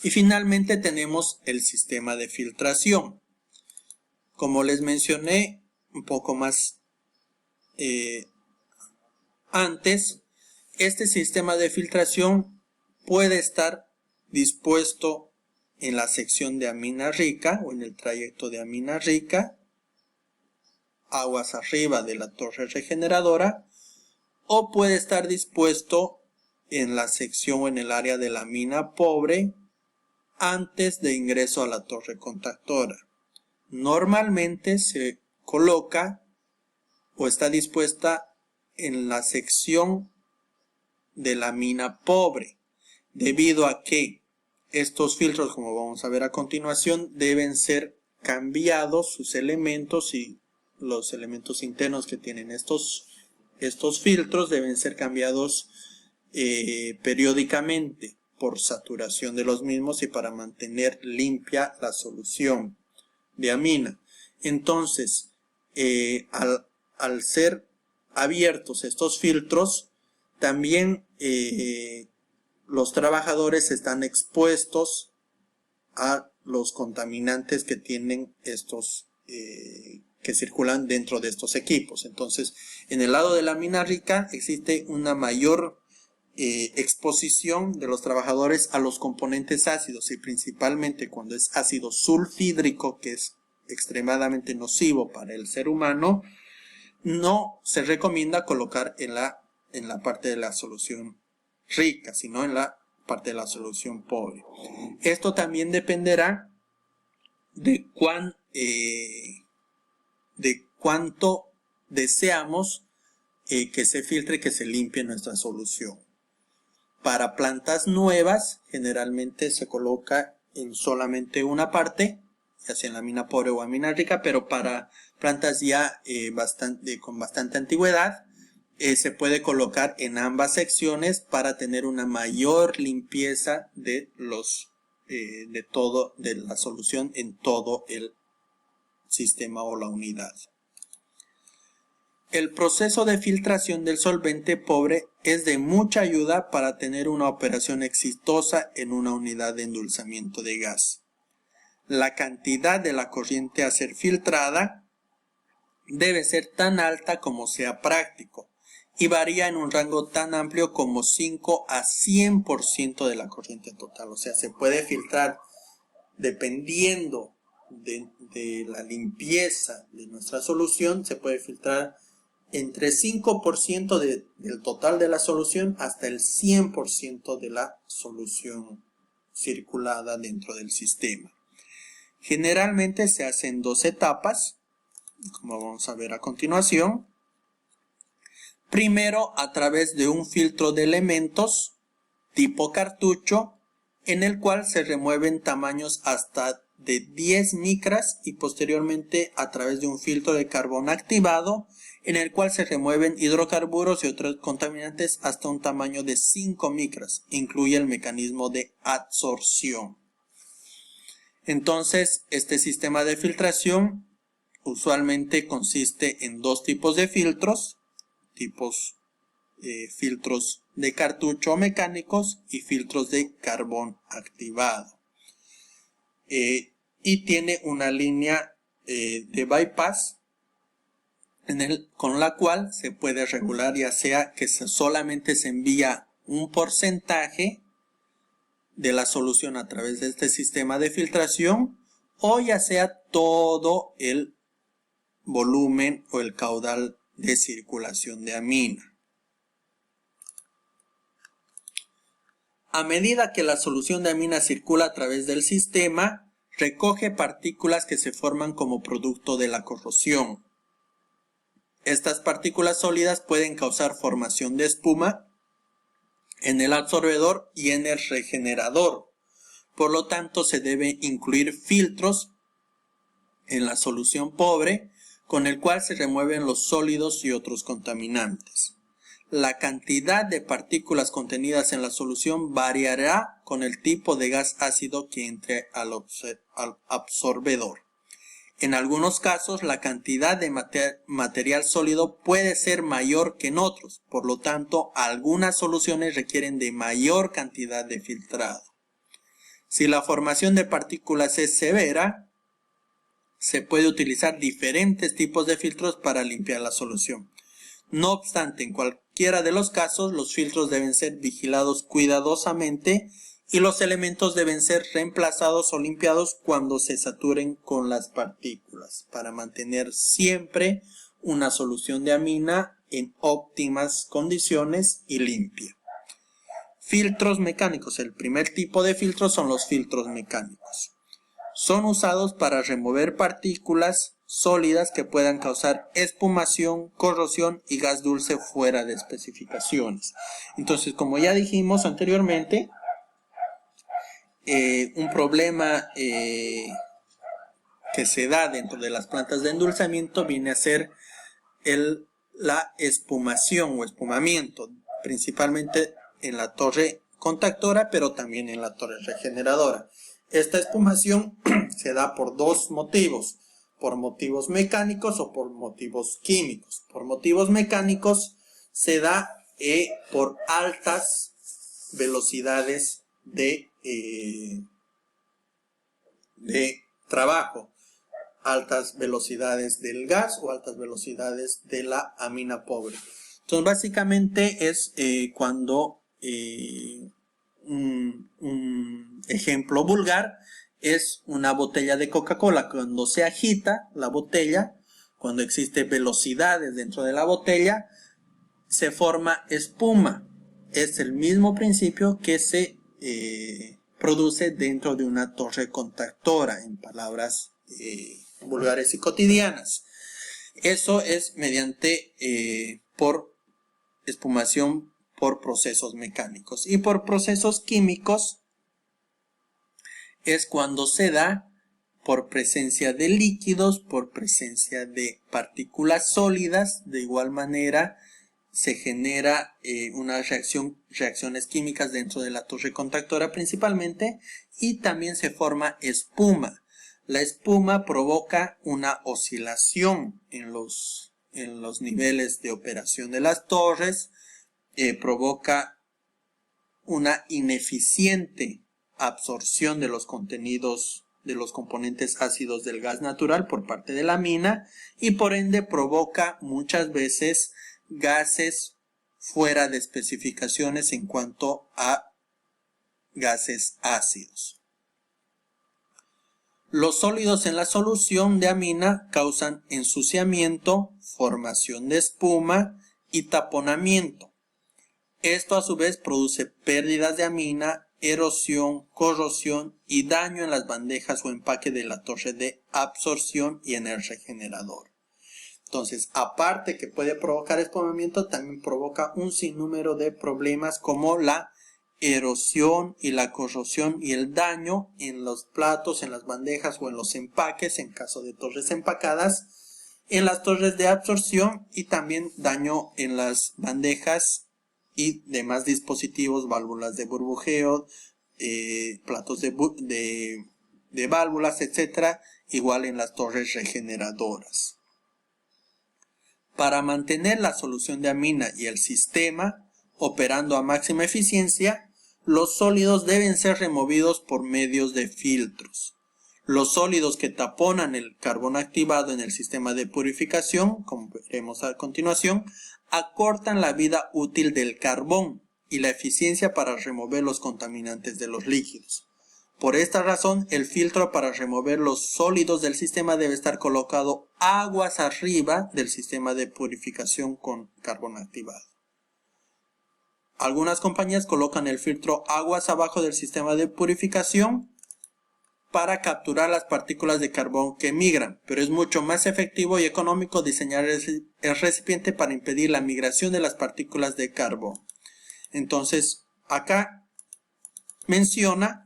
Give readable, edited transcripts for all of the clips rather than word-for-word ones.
Y finalmente tenemos el sistema de filtración. Como les mencioné un poco más antes, este sistema de filtración puede estar dispuesto en la sección de amina rica o en el trayecto de amina rica, aguas arriba de la torre regeneradora, o puede estar dispuesto en la sección o en el área de la mina pobre antes de ingreso a la torre contactora. Normalmente se coloca o está dispuesta en la sección de la mina pobre, debido a que estos filtros, como vamos a ver a continuación, deben ser cambiados sus elementos, y los elementos internos que tienen estos filtros deben ser cambiados periódicamente por saturación de los mismos y para mantener limpia la solución de amina. Entonces, al ser abiertos estos filtros, también los trabajadores están expuestos a los contaminantes que tienen estos que circulan dentro de estos equipos. Entonces, en el lado de la mina rica existe una mayor exposición de los trabajadores a los componentes ácidos, y principalmente cuando es ácido sulfídrico, que es extremadamente nocivo para el ser humano, no se recomienda colocar en la parte de la solución rica, sino en la parte de la solución pobre. Esto también dependerá de cuánto deseamos que se filtre, que se limpie nuestra solución. Para plantas nuevas, generalmente se coloca en solamente una parte, ya sea en la mina pobre o en mina rica, pero para plantas ya con bastante antigüedad, se puede colocar en ambas secciones para tener una mayor limpieza de la solución en todo el sistema o la unidad. El proceso de filtración del solvente pobre es de mucha ayuda para tener una operación exitosa en una unidad de endulzamiento de gas. La cantidad de la corriente a ser filtrada debe ser tan alta como sea práctico y varía en un rango tan amplio como 5 a 100% de la corriente total. O sea, se puede filtrar dependiendo de la limpieza de nuestra solución, se puede filtrar entre 5% del total de la solución hasta el 100% de la solución circulada dentro del sistema. Generalmente se hace en 2 etapas, como vamos a ver a continuación. Primero, a través de un filtro de elementos tipo cartucho, en el cual se remueven tamaños hasta de 10 micras, y posteriormente a través de un filtro de carbón activado, en el cual se remueven hidrocarburos y otros contaminantes hasta un tamaño de 5 micras. Incluye el mecanismo de adsorción. Entonces, este sistema de filtración usualmente consiste en 2 tipos de filtros, filtros de cartucho mecánicos y filtros de carbón activado. Y tiene una línea de bypass con la cual se puede regular, ya sea que solamente se envía un porcentaje de la solución a través de este sistema de filtración, o ya sea todo el volumen o el caudal de circulación de amina. A medida que la solución de amina circula a través del sistema, recoge partículas que se forman como producto de la corrosión. Estas partículas sólidas pueden causar formación de espuma en el absorbedor y en el regenerador. Por lo tanto, se debe incluir filtros en la solución pobre, con el cual se remueven los sólidos y otros contaminantes. La cantidad de partículas contenidas en la solución variará con el tipo de gas ácido que entre al absorbedor. En algunos casos, la cantidad de material sólido puede ser mayor que en otros. Por lo tanto, algunas soluciones requieren de mayor cantidad de filtrado. Si la formación de partículas es severa, se puede utilizar diferentes tipos de filtros para limpiar la solución. No obstante, en cualquiera de los casos, los filtros deben ser vigilados cuidadosamente y los elementos deben ser reemplazados o limpiados cuando se saturen con las partículas, para mantener siempre una solución de amina en óptimas condiciones y limpia. Filtros mecánicos. El primer tipo de filtros son los filtros mecánicos. Son usados para remover partículas sólidas que puedan causar espumación, corrosión y gas dulce fuera de especificaciones. Entonces, como ya dijimos anteriormente, un problema que se da dentro de las plantas de endulzamiento viene a ser la espumación o espumamiento, principalmente en la torre contactora, pero también en la torre regeneradora. Esta espumación se da por dos motivos, por motivos mecánicos o por motivos químicos. Por motivos mecánicos se da por altas velocidades de trabajo, altas velocidades del gas o altas velocidades de la amina pobre. Entonces básicamente es cuando un ejemplo vulgar es una botella de Coca-Cola. Cuando se agita la botella, cuando existe velocidades dentro de la botella, se forma espuma. Es el mismo principio que se produce dentro de una torre contactora, en palabras vulgares y cotidianas. Eso es mediante por espumación por procesos mecánicos. Y por procesos químicos es cuando se da por presencia de líquidos, por presencia de partículas sólidas. De igual manera se genera reacciones químicas dentro de la torre contactora principalmente, y también se forma espuma. La espuma provoca una oscilación en los niveles de operación de las torres, provoca una ineficiente absorción de los contenidos de los componentes ácidos del gas natural por parte de la mina, y por ende provoca muchas veces gases fuera de especificaciones en cuanto a gases ácidos. Los sólidos en la solución de amina causan ensuciamiento, formación de espuma y taponamiento. Esto a su vez produce pérdidas de amina, erosión, corrosión y daño en las bandejas o empaque de la torre de absorción y en el regenerador. Entonces, aparte que puede provocar espumamiento, también provoca un sinnúmero de problemas como la erosión y la corrosión y el daño en los platos, en las bandejas o en los empaques, en caso de torres empacadas, en las torres de absorción, y también daño en las bandejas y demás dispositivos, válvulas de burbujeo, platos de válvulas, etc. Igual en las torres regeneradoras. Para mantener la solución de amina y el sistema operando a máxima eficiencia, los sólidos deben ser removidos por medios de filtros. Los sólidos que taponan el carbón activado en el sistema de purificación, como veremos a continuación, acortan la vida útil del carbón y la eficiencia para remover los contaminantes de los líquidos. Por esta razón, el filtro para remover los sólidos del sistema debe estar colocado aguas arriba del sistema de purificación con carbón activado. Algunas compañías colocan el filtro aguas abajo del sistema de purificación para capturar las partículas de carbón que migran, pero es mucho más efectivo y económico diseñar el recipiente para impedir la migración de las partículas de carbón. Entonces, acá menciona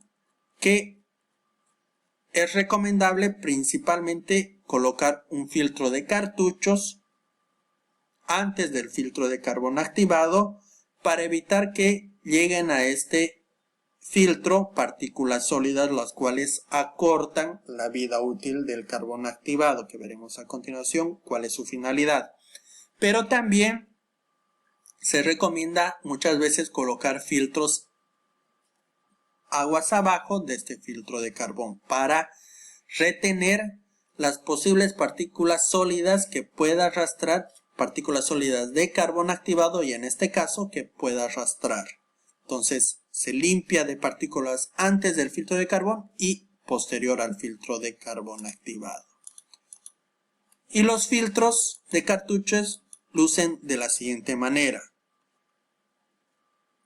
que es recomendable principalmente colocar un filtro de cartuchos antes del filtro de carbón activado para evitar que lleguen a este filtro partículas sólidas, las cuales acortan la vida útil del carbón activado, que veremos a continuación cuál es su finalidad. Pero también se recomienda muchas veces colocar filtros aguas abajo de este filtro de carbón para retener las posibles partículas sólidas que pueda arrastrar, partículas sólidas de carbón activado y en este caso que pueda arrastrar. Entonces se limpia de partículas antes del filtro de carbón y posterior al filtro de carbón activado. Y los filtros de cartuchos lucen de la siguiente manera.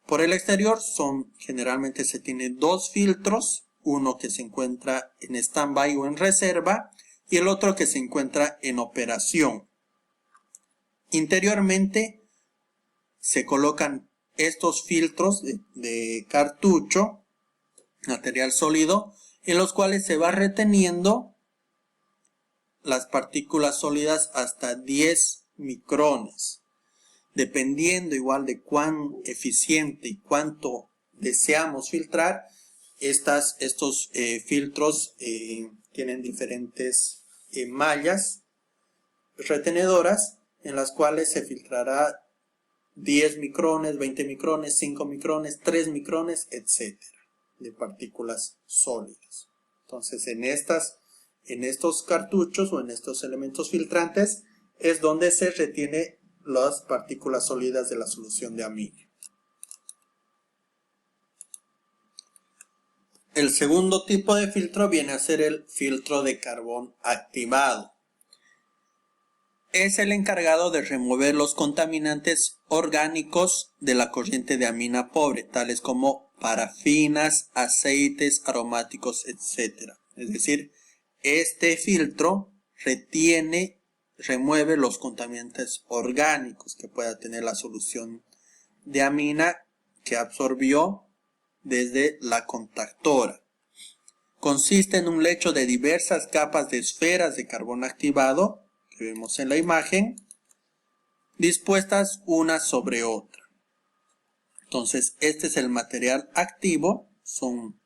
Por el exterior generalmente se tiene dos filtros, uno que se encuentra en stand-by o en reserva y el otro que se encuentra en operación. Interiormente se colocan estos filtros de cartucho, material sólido, en los cuales se va reteniendo las partículas sólidas hasta 10 micrones. Dependiendo igual de cuán eficiente y cuánto deseamos filtrar, estos filtros tienen diferentes mallas retenedoras en las cuales se filtrará 10 micrones, 20 micrones, 5 micrones, 3 micrones, etc. de partículas sólidas. Entonces en estos cartuchos o en estos elementos filtrantes es donde se retiene las partículas sólidas de la solución de amina. El segundo tipo de filtro viene a ser el filtro de carbón activado. Es el encargado de remover los contaminantes orgánicos de la corriente de amina pobre, tales como parafinas, aceites aromáticos, etc. Es decir, este filtro remueve los contaminantes orgánicos que pueda tener la solución de amina que absorbió desde la contactora. Consiste en un lecho de diversas capas de esferas de carbón activado, que vemos en la imagen, dispuestas una sobre otra. Entonces, este es el material activo, son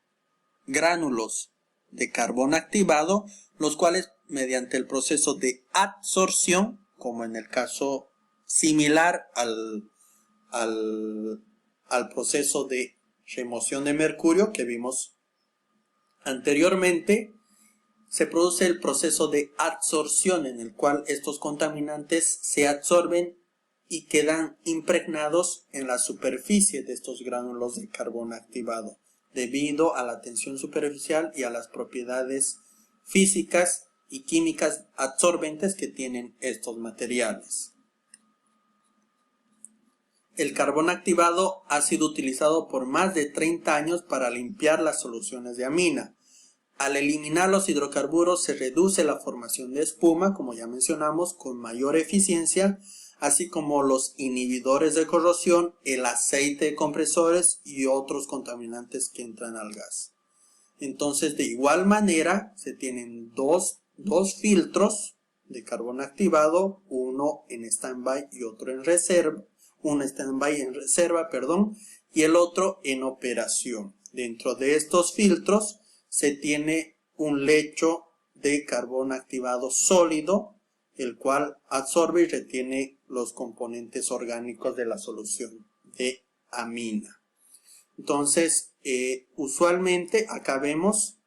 gránulos de carbón activado, los cuales mediante el proceso de adsorción, como en el caso similar al proceso de remoción de mercurio que vimos anteriormente, se produce el proceso de adsorción en el cual estos contaminantes se absorben y quedan impregnados en la superficie de estos gránulos de carbón activado debido a la tensión superficial y a las propiedades físicas y químicas absorbentes que tienen estos materiales. El carbón activado ha sido utilizado por más de 30 años para limpiar las soluciones de amina. Al eliminar los hidrocarburos se reduce la formación de espuma, como ya mencionamos, con mayor eficiencia, así como los inhibidores de corrosión, el aceite de compresores y otros contaminantes que entran al gas. Entonces, de igual manera, se tienen dos filtros de carbón activado, uno en stand-by y otro en reserva, y el otro en operación. Dentro de estos filtros se tiene un lecho de carbón activado sólido, el cual absorbe y retiene los componentes orgánicos de la solución de amina. Entonces, usualmente acá vemos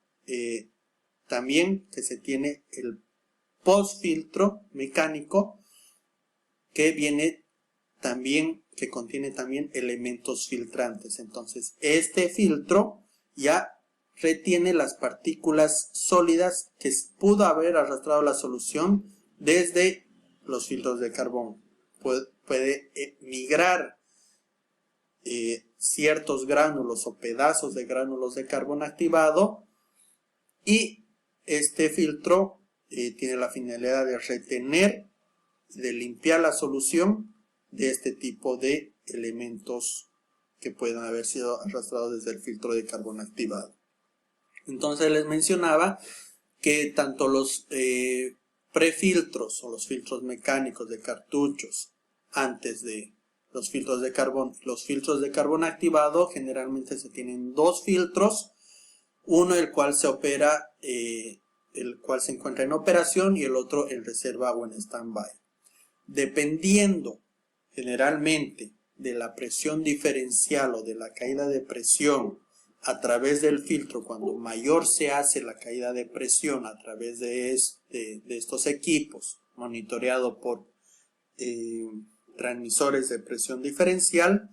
también que se tiene el postfiltro mecánico que contiene también elementos filtrantes. Entonces, este filtro ya retiene las partículas sólidas que pudo haber arrastrado la solución desde los filtros de carbón. Puede migrar ciertos gránulos o pedazos de gránulos de carbón activado y este filtro tiene la finalidad de retener y de limpiar la solución de este tipo de elementos que puedan haber sido arrastrados desde el filtro de carbón activado. Entonces les mencionaba que tanto los prefiltros o los filtros mecánicos de cartuchos antes de los filtros de carbón activado, generalmente se tienen dos filtros, uno el cual se encuentra en operación y el otro en reserva o en stand-by. Dependiendo generalmente de la presión diferencial o de la caída de presión a través del filtro, cuando mayor se hace la caída de presión a través de estos equipos, monitoreado por transmisores de presión diferencial,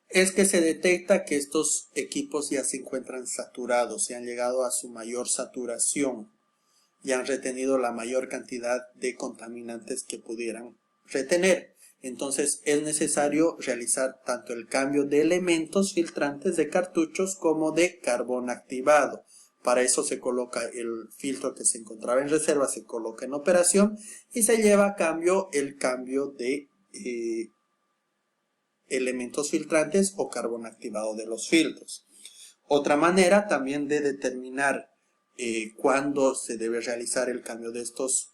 es que se detecta que estos equipos ya se encuentran saturados, se han llegado a su mayor saturación y han retenido la mayor cantidad de contaminantes que pudieran retener. Entonces es necesario realizar tanto el cambio de elementos filtrantes de cartuchos como de carbón activado. Para eso se coloca el filtro que se encontraba en reserva, se coloca en operación y se lleva a cambio el cambio de elementos filtrantes o carbón activado de los filtros. Otra manera también de determinar cuándo se debe realizar el cambio de estos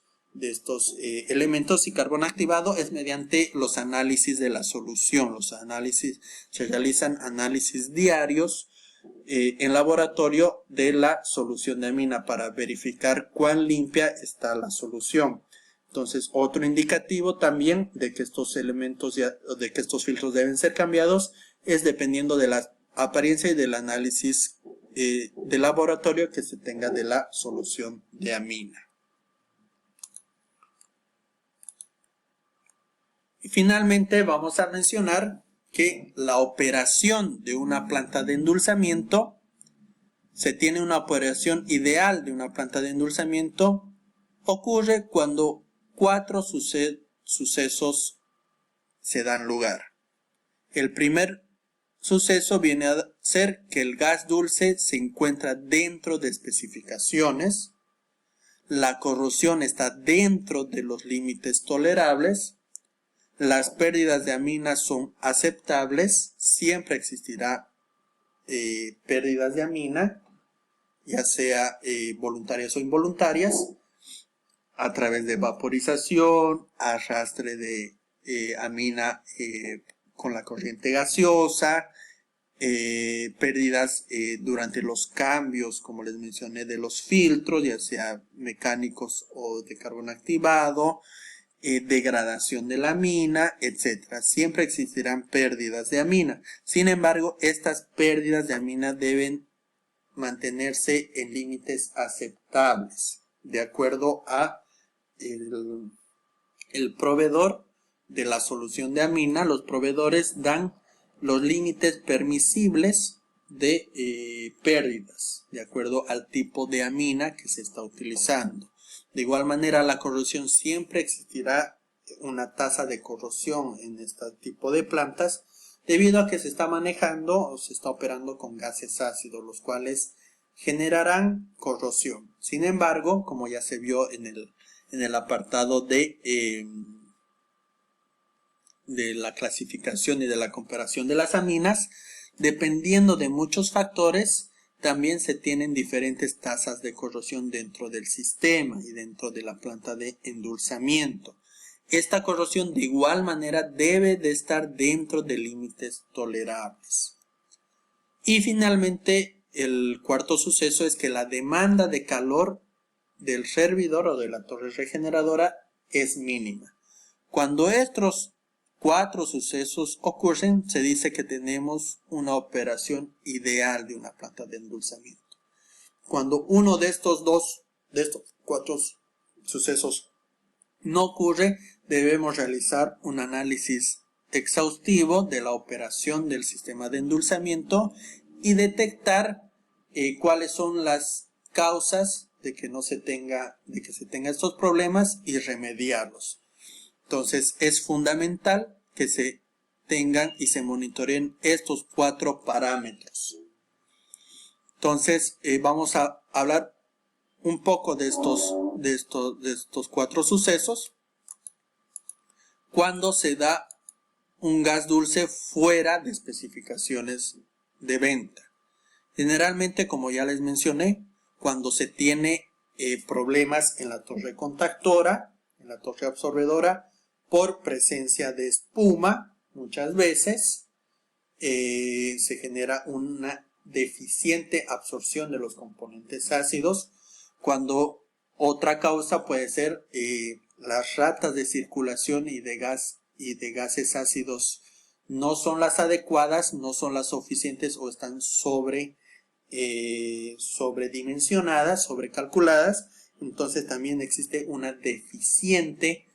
elementos y carbón activado es mediante los análisis de la solución. Se realizan análisis diarios en laboratorio de la solución de amina para verificar cuán limpia está la solución. Entonces, otro indicativo también de que estos filtros deben ser cambiados es dependiendo de la apariencia y del análisis de laboratorio que se tenga de la solución de amina. Y finalmente vamos a mencionar que la operación de una planta de endulzamiento, se tiene una operación ideal de una planta de endulzamiento, ocurre cuando 4 sucesos se dan lugar. El primer suceso viene a ser que el gas dulce se encuentra dentro de especificaciones, la corrosión está dentro de los límites tolerables, las pérdidas de aminas son aceptables, siempre existirá pérdidas de amina, ya sea voluntarias o involuntarias, a través de vaporización, arrastre de amina con la corriente gaseosa, pérdidas durante los cambios, como les mencioné, de los filtros, ya sea mecánicos o de carbón activado, degradación de la amina, etc. Siempre existirán pérdidas de amina. Sin embargo, estas pérdidas de amina deben mantenerse en límites aceptables, de acuerdo a el proveedor de la solución de amina. Los proveedores dan los límites permisibles de pérdidas, de acuerdo al tipo de amina que se está utilizando. De igual manera, la corrosión, siempre existirá una tasa de corrosión en este tipo de plantas, debido a que se está manejando o se está operando con gases ácidos, los cuales generarán corrosión. Sin embargo, como ya se vio en el apartado de la clasificación y de la comparación de las aminas, dependiendo de muchos factores, también se tienen diferentes tasas de corrosión dentro del sistema y dentro de la planta de endulzamiento. Esta corrosión de igual manera debe de estar dentro de límites tolerables. Y finalmente, el cuarto suceso es que la demanda de calor del servidor o de la torre regeneradora es mínima. Cuando estos 4 sucesos ocurren, se dice que tenemos una operación ideal de una planta de endulzamiento. Cuando uno de estos 4 sucesos no ocurre, debemos realizar un análisis exhaustivo de la operación del sistema de endulzamiento y detectar cuáles son las causas de que se tenga estos problemas y remediarlos. Entonces es fundamental que se tengan y se monitoreen estos 4 parámetros. Entonces vamos a hablar un poco de estos 4 sucesos. Cuando se da un gas dulce fuera de especificaciones de venta. Generalmente, como ya les mencioné, cuando se tiene problemas en la torre contactora, en la torre absorbedora, por presencia de espuma, muchas veces se genera una deficiente absorción de los componentes ácidos, cuando otra causa puede ser las ratas de circulación y de gases ácidos no son las adecuadas, no son las suficientes o están sobre sobredimensionadas, sobrecalculadas, entonces también existe una deficiente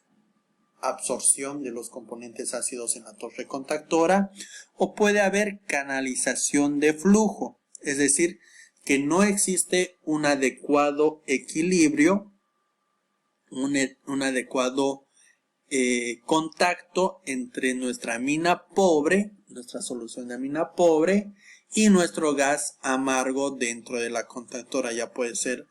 absorción de los componentes ácidos en la torre contactora, o puede haber canalización de flujo, es decir, que no existe un adecuado equilibrio, un adecuado contacto entre nuestra amina pobre, nuestra solución de amina pobre, y nuestro gas amargo dentro de la contactora. Ya puede ser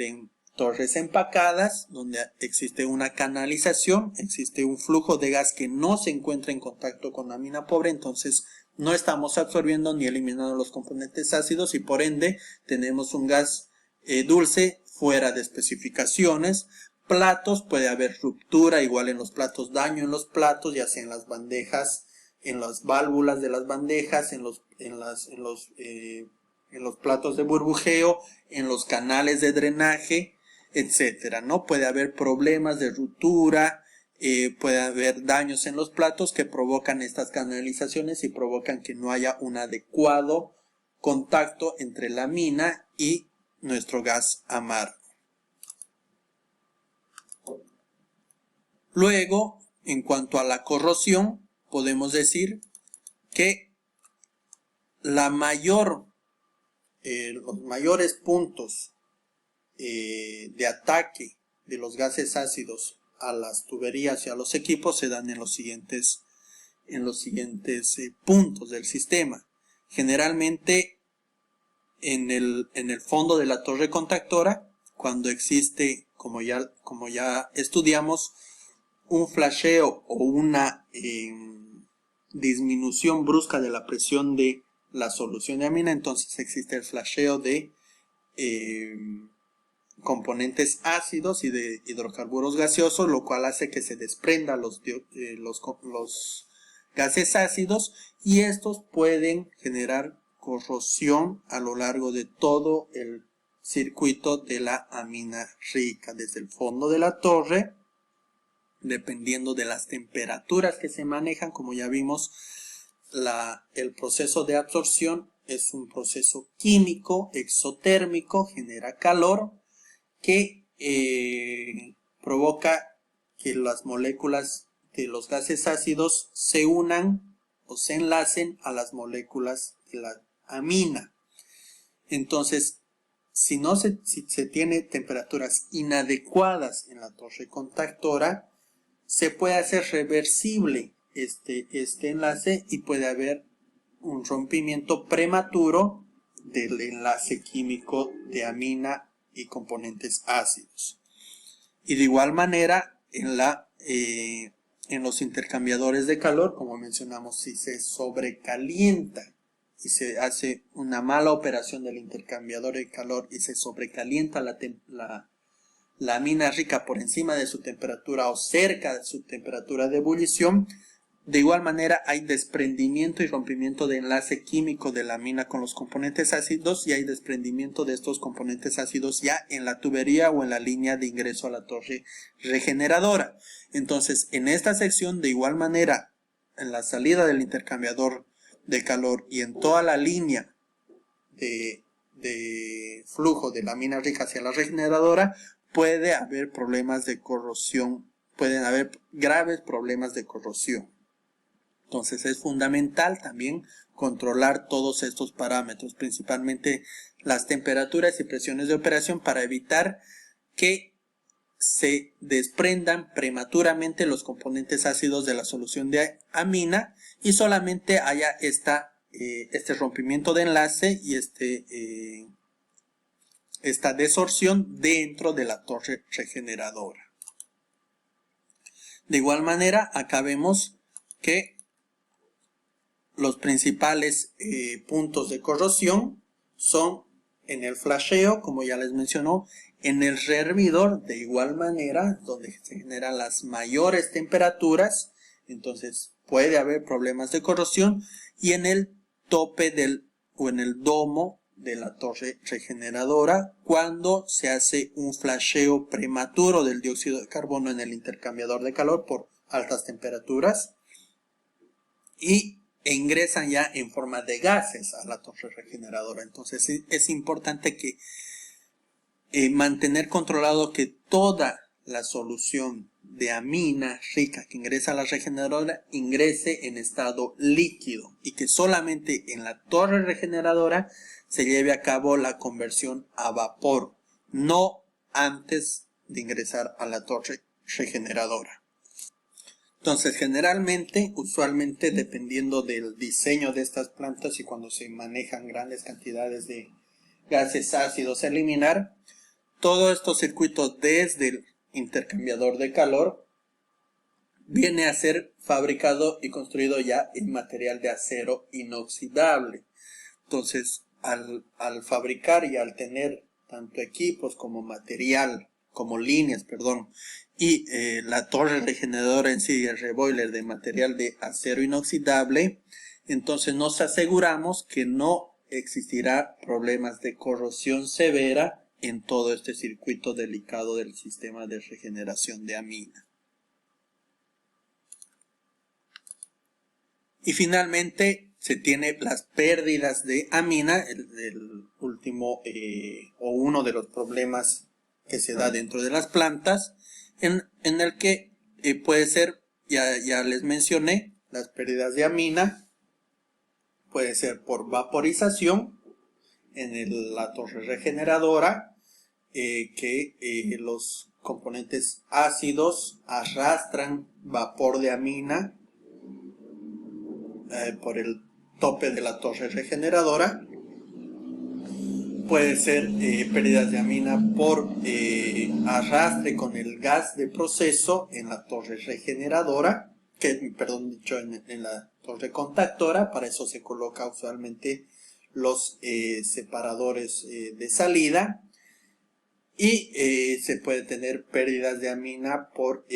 en torres empacadas, donde existe una canalización, existe un flujo de gas que no se encuentra en contacto con la amina pobre, entonces no estamos absorbiendo ni eliminando los componentes ácidos y por ende tenemos un gas dulce fuera de especificaciones. Platos, puede haber ruptura, igual en los platos, daño en los platos, ya sea en las bandejas, en las válvulas de las bandejas, en los platos de burbujeo, en los canales de drenaje, etcétera, ¿no? Puede haber problemas de ruptura, puede haber daños en los platos que provocan estas canalizaciones y provocan que no haya un adecuado contacto entre la amina y nuestro gas amargo. Luego, en cuanto a la corrosión, podemos decir que los mayores puntos de ataque de los gases ácidos a las tuberías y a los equipos se dan en los siguientes puntos del sistema. Generalmente en el fondo de la torre contactora, cuando existe, como ya estudiamos, un flasheo o una disminución brusca de la presión de la solución de amina, entonces existe el flasheo de componentes ácidos y de hidrocarburos gaseosos, lo cual hace que se desprendan los gases ácidos, y estos pueden generar corrosión a lo largo de todo el circuito de la amina rica, desde el fondo de la torre, dependiendo de las temperaturas que se manejan. Como ya vimos, el proceso de absorción es un proceso químico, exotérmico, genera calor, que provoca que las moléculas de los gases ácidos se unan o se enlacen a las moléculas de la amina. Entonces, si se tiene temperaturas inadecuadas en la torre contactora, se puede hacer reversible este enlace y puede haber un rompimiento prematuro del enlace químico de amina y componentes ácidos. Y de igual manera en los intercambiadores de calor, como mencionamos, si se sobrecalienta y se hace una mala operación del intercambiador de calor y se sobrecalienta la amina rica por encima de su temperatura o cerca de su temperatura de ebullición, de igual manera hay desprendimiento y rompimiento de enlace químico de la amina con los componentes ácidos, y hay desprendimiento de estos componentes ácidos ya en la tubería o en la línea de ingreso a la torre regeneradora. Entonces, en esta sección, de igual manera, en la salida del intercambiador de calor y en toda la línea de flujo de la amina rica hacia la regeneradora, puede haber problemas de corrosión, pueden haber graves problemas de corrosión. Entonces es fundamental también controlar todos estos parámetros, principalmente las temperaturas y presiones de operación, para evitar que se desprendan prematuramente los componentes ácidos de la solución de amina y solamente haya este rompimiento de enlace y esta desorción dentro de la torre regeneradora. De igual manera, acá vemos que los principales puntos de corrosión son en el flasheo, como ya les mencionó, en el rehervidor, de igual manera, donde se generan las mayores temperaturas, entonces puede haber problemas de corrosión, y en el tope o en el domo de la torre regeneradora, cuando se hace un flasheo prematuro del dióxido de carbono en el intercambiador de calor por altas temperaturas, y e ingresan ya en forma de gases a la torre regeneradora. Entonces es importante que mantener controlado que toda la solución de amina rica que ingresa a la regeneradora ingrese en estado líquido y que solamente en la torre regeneradora se lleve a cabo la conversión a vapor, no antes de ingresar a la torre regeneradora. Entonces, usualmente, dependiendo del diseño de estas plantas y cuando se manejan grandes cantidades de gases ácidos a eliminar, todos estos circuitos desde el intercambiador de calor viene a ser fabricado y construido ya en material de acero inoxidable. Entonces, al fabricar y al tener tanto equipos como material, como líneas, y la torre regeneradora en sí, el reboiler de material de acero inoxidable, entonces nos aseguramos que no existirá problemas de corrosión severa en todo este circuito delicado del sistema de regeneración de amina. Y finalmente se tiene las pérdidas de amina, el último o uno de los problemas que se da dentro de las plantas, en el que puede ser, ya les mencioné, las pérdidas de amina, puede ser por vaporización en la torre regeneradora, que los componentes ácidos arrastran vapor de amina por el tope de la torre regeneradora. Puede ser pérdidas de amina por arrastre con el gas de proceso en la torre regeneradora, en la torre contactora. Para eso se coloca usualmente los separadores de salida. Y se puede tener pérdidas de amina por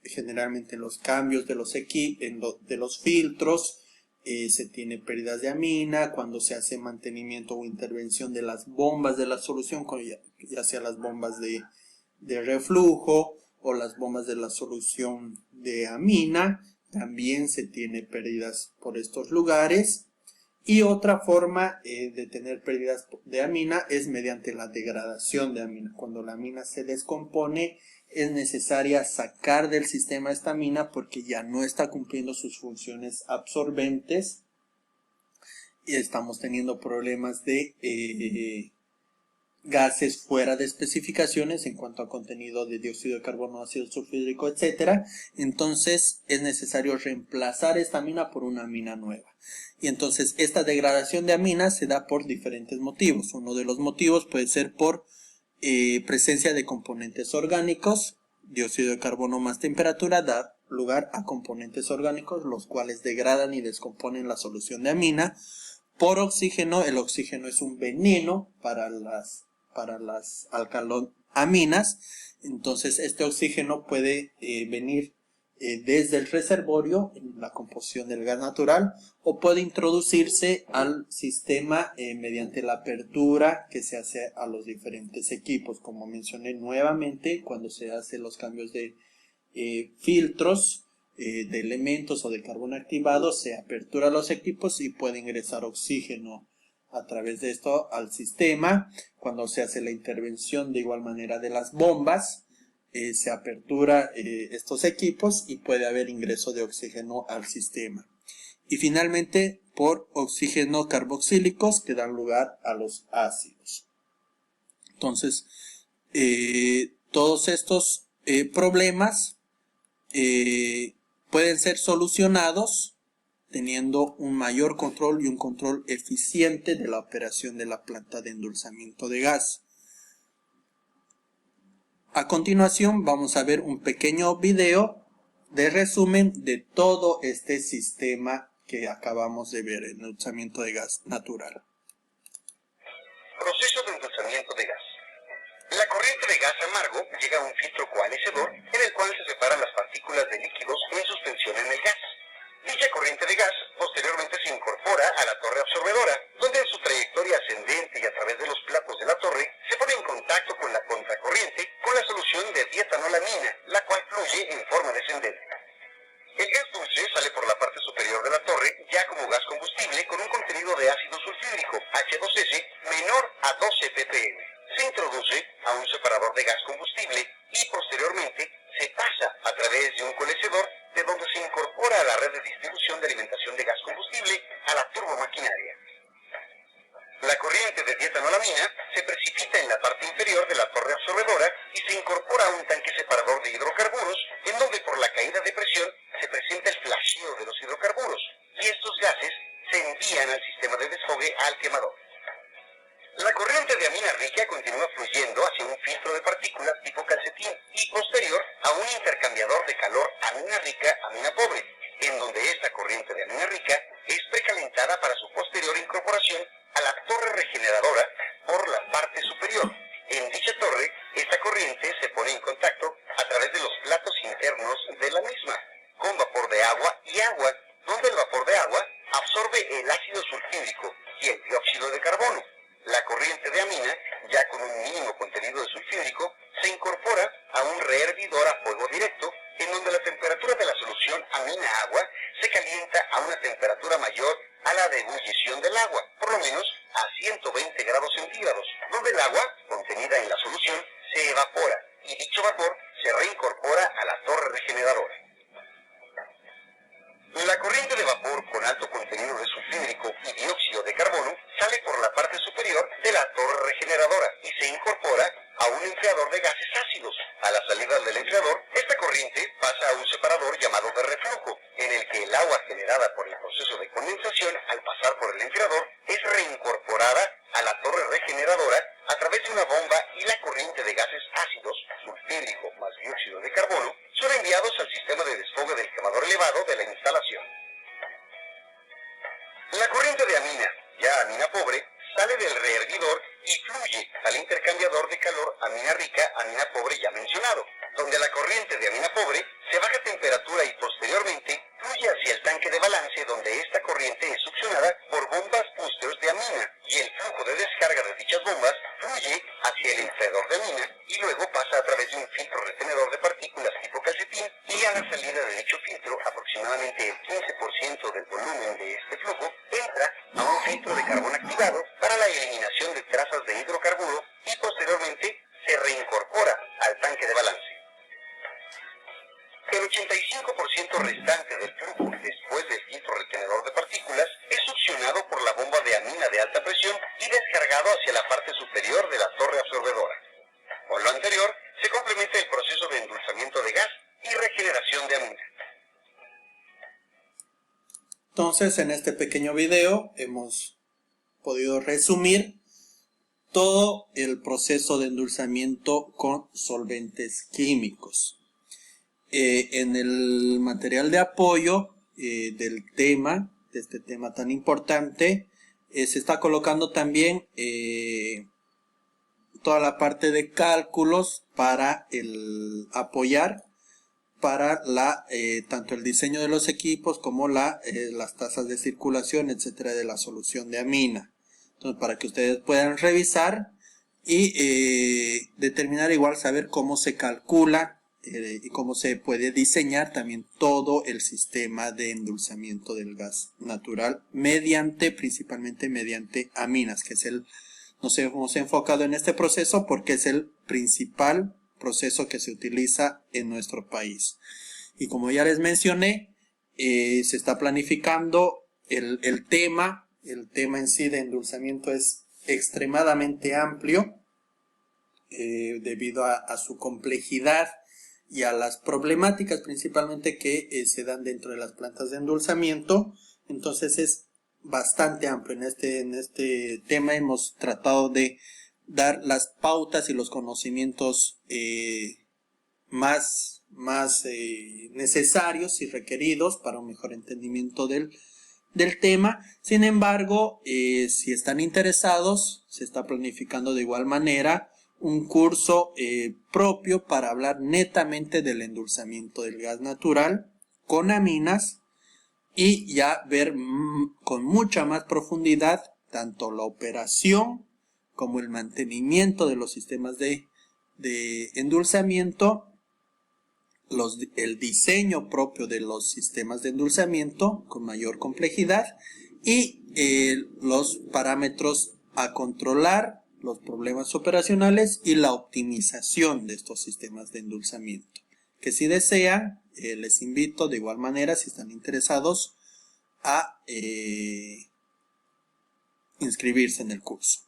generalmente los cambios de los de los filtros. Se tiene pérdidas de amina cuando se hace mantenimiento o intervención de las bombas de la solución, ya sea las bombas de reflujo o las bombas de la solución de amina. También se tiene pérdidas por estos lugares. Y otra forma de tener pérdidas de amina es mediante la degradación de amina. Cuando la amina se descompone, es necesaria sacar del sistema esta amina porque ya no está cumpliendo sus funciones absorbentes y estamos teniendo problemas de gases fuera de especificaciones en cuanto a contenido de dióxido de carbono, ácido sulfúrico, etc. Entonces es necesario reemplazar esta amina por una amina nueva. Y entonces esta degradación de amina se da por diferentes motivos. Uno de los motivos puede ser por presencia de componentes orgánicos. Dióxido de carbono más temperatura da lugar a componentes orgánicos, los cuales degradan y descomponen la solución de amina. Por oxígeno, el oxígeno es un veneno para las alcaloaminas. Entonces este oxígeno puede venir desde el reservorio en la composición del gas natural o puede introducirse al sistema mediante la apertura que se hace a los diferentes equipos. Como mencioné nuevamente, cuando se hacen los cambios de filtros de elementos o de carbono activado, se apertura los equipos y puede ingresar oxígeno a través de esto al sistema. Cuando se hace la intervención de igual manera de las bombas, se apertura estos equipos y puede haber ingreso de oxígeno al sistema. Y finalmente por oxígeno carboxílicos que dan lugar a los ácidos. Entonces todos estos problemas pueden ser solucionados teniendo un mayor control y un control eficiente de la operación de la planta de endulzamiento de gas. A continuación vamos a ver un pequeño video de resumen de todo este sistema que acabamos de ver, el endulzamiento de gas natural. Proceso de endulzamiento de gas. La corriente de gas amargo llega a un filtro coalescedor en el cual se separan las partículas de líquidos en suspensión en el gas. Dicha corriente de gas posteriormente se incorpora a la torre absorbedora, donde en su trayectoria ascendente y a través de los platos de la torre se pone en contacto con la contracorriente con la solución de dietanolamina, la cual fluye en forma descendente. El gas dulce sale por la parte superior de la torre ya se introduce a un separador de gas combustible y posteriormente se pasa a través de un colecedor de donde se incorpora a la red de distribución de alimentación de gas combustible a la turbomaquinaria. La corriente de dietanolamina se precipita en la parte inferior de la torre absorbedora y se incorpora a un tanque separador de hidrocarburos, en donde por la caída de presión se presenta el flasheo de los hidrocarburos, y estos gases se envían al sistema de desfogue al quemador. La corriente de amina rica continúa fluyendo hacia un filtro de partículas tipo calcetín y posterior a un intercambiador de calor amina rica, amina pobre, en donde esta corriente de amina rica es precalentada para su posterior incorporación a la torre regeneradora por la parte superior. En dicha torre, esta corriente se pone en contacto a través de los platos internos de la misma, con vapor de agua y agua, donde el vapor de agua absorbe el ácido sulfídrico y el dióxido de carbono. La corriente de amina, ya con un mínimo contenido de sulfídrico, se incorpora a un rehervidor a fuego directo, en donde la temperatura de la solución amina-agua se calienta a una temperatura mayor a la de ebullición del agua, por lo menos a 120 grados centígrados, donde el agua, contenida en la solución, se evapora y dicho vapor se reincorpora a la torre regeneradora. La corriente de vapor con alto contenido de sulfídrico y dióxido de carbono sale por la parte superior de la torre regeneradora y se incorpora a un enfriador de gases ácidos. A la salida del enfriador, esta corriente pasa a un separador llamado de reflujo, en el que el agua generada por el proceso de condensación al pasar por el enfriador es reincorporada a la torre regeneradora a través de una bomba, y la corriente de gases ácidos, sulfídrico más dióxido de carbono, son enviados al sistema de desfogue del quemador elevado de la instalación. La corriente de amina, ya amina pobre, sale del rehervidor y fluye al intercambiador de calor amina rica, amina pobre ya mencionado, donde la corriente de amina pobre se baja a temperatura y posteriormente fluye hacia el tanque de balance, donde esta corriente es succionada por bombas boosters de amina, y el flujo de descarga de dichas bombas fluye hacia el enfriador de amina y luego pasa a través de un filtro retenedor de partículas tipo calcetín, y a la salida de dicho filtro, aproximadamente el 15% del volumen de este flujo entra a un filtro de carbón activado para la eliminación de trazas de hidrocarburo y posteriormente se reincorpora al tanque de balance. El 85% restante del flujo después del filtro retenedor de partículas es succionado por la bomba de amina de alta presión y descargado hacia la parte superior de la torre absorbedora. Con lo anterior, se complementa el proceso de endulzamiento de gas y regeneración de amina. Entonces, en este pequeño video hemos podido resumir todo el proceso de endulzamiento con solventes químicos. En el material de apoyo del tema, de este tema tan importante, se está colocando también toda la parte de cálculos para apoyar para tanto el diseño de los equipos como las tasas de circulación, etcétera, de la solución de amina. Entonces, para que ustedes puedan revisar y determinar, igual saber cómo se calcula y cómo se puede diseñar también todo el sistema de endulzamiento del gas natural principalmente mediante aminas, que nos hemos enfocado en este proceso porque es el principal proceso que se utiliza en nuestro país. Y como ya les mencioné, se está planificando el tema en sí de endulzamiento es extremadamente amplio debido a su complejidad y a las problemáticas principalmente que se dan dentro de las plantas de endulzamiento. Entonces es bastante amplio. En este tema hemos tratado de dar las pautas y los conocimientos más necesarios y requeridos para un mejor entendimiento del tema. Sin embargo, si están interesados, se está planificando de igual manera un curso propio para hablar netamente del endulzamiento del gas natural con aminas y ya ver con mucha más profundidad tanto la operación como el mantenimiento de los sistemas de endulzamiento, el diseño propio de los sistemas de endulzamiento con mayor complejidad y los parámetros a controlar los problemas operacionales y la optimización de estos sistemas de endulzamiento. Que si desean, les invito de igual manera, si están interesados, a inscribirse en el curso.